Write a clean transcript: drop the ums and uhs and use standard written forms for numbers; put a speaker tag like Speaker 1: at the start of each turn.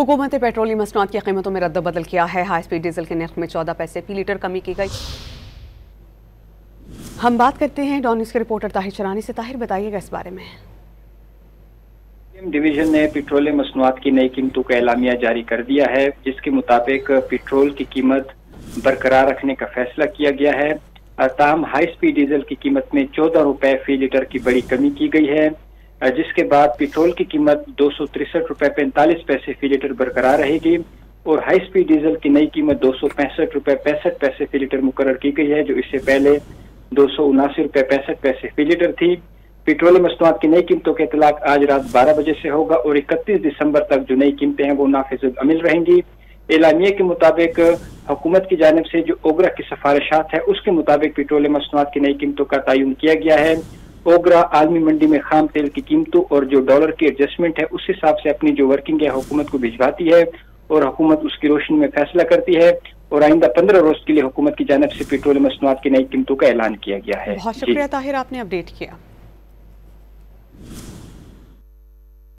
Speaker 1: हुकूमत ने पेट्रोलियम मसनूआत की कीमतों में रद्द-बदल किया है। हाई स्पीड डीजल के नर्ख में 14 पैसे फी लीटर कमी की गई। हम बात करते हैं डॉन न्यूज़ के रिपोर्टर ताहिर चरानी से। ताहिर, बताइएगा इस बारे में।
Speaker 2: डिवीजन ने पेट्रोलियम मसनूआत की नई कीमतों का एलामिया जारी कर दिया है, जिसके मुताबिक पेट्रोल की कीमत बरकरार रखने का फैसला किया गया है। ताहम हाई स्पीड डीजल की कीमत में 14 रुपए फी लीटर की बड़ी कमी की गई है, जिसके बाद पेट्रोल की कीमत 263 रुपए 45 पैसे फी लीटर बरकरार रहेगी और हाई स्पीड डीजल की नई कीमत 265 रुपए 65 पैसे फी लीटर मुकर्रर की गई है, जो इससे पहले 279 रुपए 65 पैसे फी लीटर थी। पेट्रोलियम मसनूआत की नई कीमतों का इतलाक आज रात 12 बजे से होगा और 31 दिसंबर तक जो नई कीमतें हैं वो नाफिज अमल रहेंगी। एलामिया के मुताबिक हुकूमत की जानिब से जो ओगरा की सिफारिशात है उसके मुताबिक पेट्रोलियम मसनूआत की नई कीमतों का तयन किया गया है। ओगरा आलमी मंडी में खाम तेल की कीमतों और जो डॉलर की एडजस्टमेंट है उस हिसाब से अपनी जो वर्किंग है हुकूमत को भिजवाती है और हुकूमत उसकी रोशनी में फैसला करती है और आइंदा 15 रोज के लिए हुकूमत की जानिब से पेट्रोलियम मसनूआत की नई कीमतों का ऐलान किया गया है।
Speaker 1: बहुत शुक्रिया ताहिर, आपने अपडेट किया।